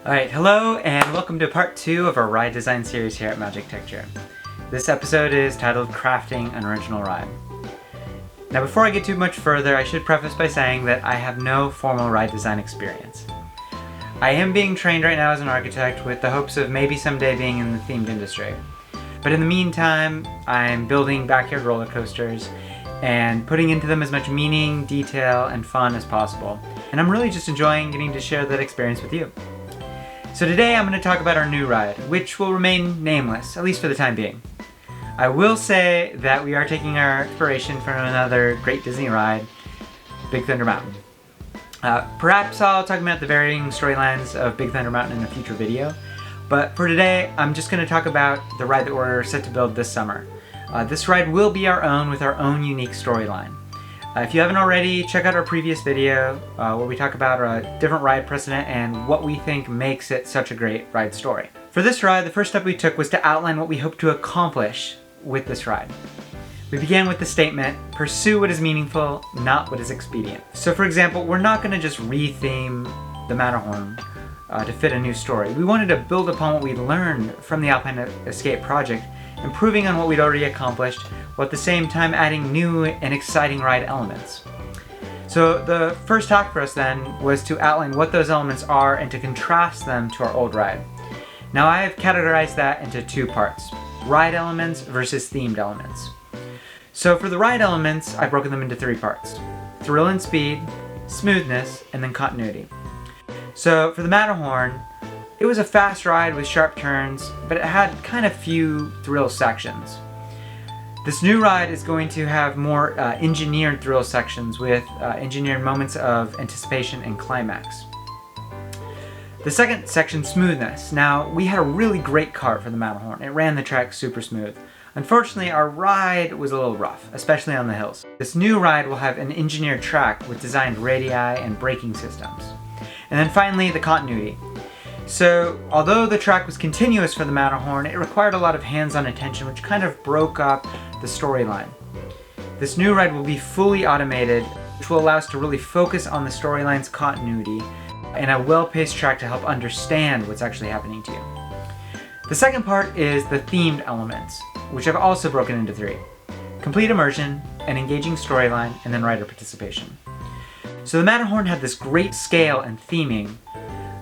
Alright, hello and welcome to part 2 of our ride design series here at Magictecture. This episode is titled Crafting an Original Ride. Now before I get too much further, I should preface by saying that I have no formal ride design experience. I am being trained right now as an architect with the hopes of maybe someday being in the themed industry. But in the meantime, I'm building backyard roller coasters and putting into them as much meaning, detail, and fun as possible. And I'm really just enjoying getting to share that experience with you. So today I'm going to talk about our new ride, which will remain nameless, at least for the time being. I will say that we are taking our inspiration from another great Disney ride, Big Thunder Mountain. Perhaps I'll talk about the varying storylines of Big Thunder Mountain in a future video, but for today I'm just going to talk about the ride that we're set to build this summer. This ride will be our own with our own unique storyline. If you haven't already, check out our previous video where we talk about a different ride precedent and what we think makes it such a great ride story. For this ride, the first step we took was to outline what we hope to accomplish with this ride. We began with the statement, pursue what is meaningful, not what is expedient. So for example, we're not going to just re-theme the Matterhorn to fit a new story. We wanted to build upon what we learned from the Alpine Escape project, improving on what we'd already accomplished, while at the same time adding new and exciting ride elements. So the first task for us then was to outline what those elements are and to contrast them to our old ride. Now I have categorized that into two parts, ride elements versus themed elements. So for the ride elements, I've broken them into three parts, thrill and speed, smoothness, and then continuity. So for the Matterhorn, it was a fast ride with sharp turns, but it had kind of few thrill sections. This new ride is going to have more engineered thrill sections with engineered moments of anticipation and climax. The second section, smoothness. Now, we had a really great cart for the Matterhorn. It ran the track super smooth. Unfortunately, our ride was a little rough, especially on the hills. This new ride will have an engineered track with designed radii and braking systems. And then finally, the continuity. So, although the track was continuous for the Matterhorn, it required a lot of hands-on attention, which kind of broke up the storyline. This new ride will be fully automated, which will allow us to really focus on the storyline's continuity and a well-paced track to help understand what's actually happening to you. The second part is the themed elements, which I've also broken into three. Complete immersion, an engaging storyline, and then rider participation. So the Matterhorn had this great scale and theming,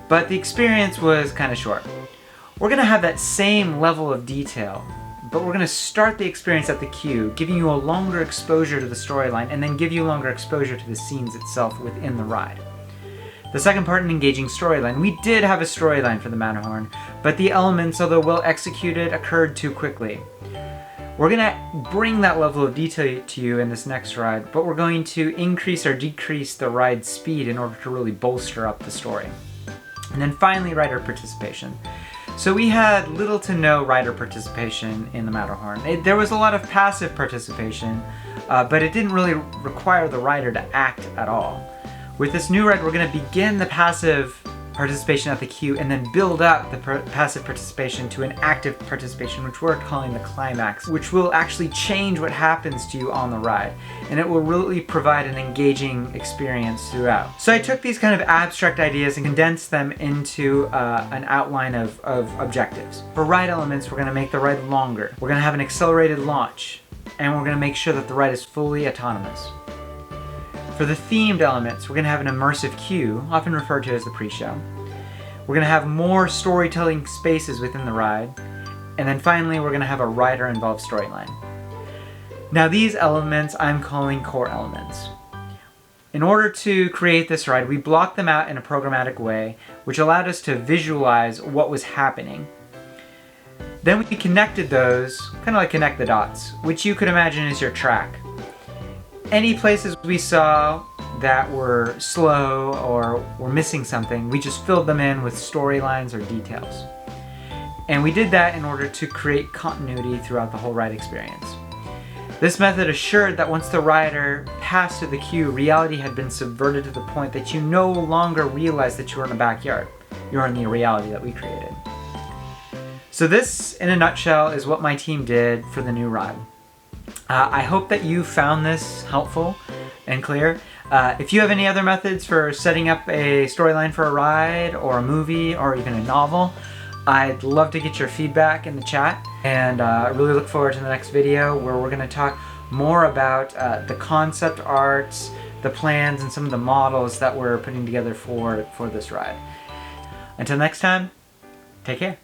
but the experience was kind of short. We're going to have that same level of detail, but we're going to start the experience at the queue, giving you a longer exposure to the storyline, and then give you longer exposure to the scenes itself within the ride. The second part, an engaging storyline. We did have a storyline for the Matterhorn, but the elements, although well executed, occurred too quickly. We're going to bring that level of detail to you in this next ride, but we're going to increase or decrease the ride speed in order to really bolster up the story. And then finally, rider participation. So we had little to no rider participation in the Matterhorn. There was a lot of passive participation, but it didn't really require the rider to act at all. With this new ride, we're going to begin the passive participation at the queue and then build up the passive participation to an active participation, which we're calling the climax, which will actually change what happens to you on the ride, and it will really provide an engaging experience throughout. So I took these kind of abstract ideas and condensed them into an outline of objectives. For ride elements, we're going to make the ride longer, we're going to have an accelerated launch, and we're going to make sure that the ride is fully autonomous. For the themed elements, we're going to have an immersive queue, often referred to as the pre-show. We're going to have more storytelling spaces within the ride. And then finally, we're going to have a rider-involved storyline. Now these elements I'm calling core elements. In order to create this ride, we blocked them out in a programmatic way, which allowed us to visualize what was happening. Then we connected those, kind of like connect the dots, which you could imagine is your track. Any places we saw that were slow or were missing something, we just filled them in with storylines or details. And we did that in order to create continuity throughout the whole ride experience. This method assured that once the rider passed through the queue, reality had been subverted to the point that you no longer realized that you were in a backyard. You were in the reality that we created. So this, in a nutshell, is what my team did for the new ride. I hope that you found this helpful and clear. If you have any other methods for setting up a storyline for a ride or a movie or even a novel, I'd love to get your feedback in the chat. And I really look forward to the next video where we're going to talk more about the concept arts, the plans, and some of the models that we're putting together for this ride. Until next time, take care.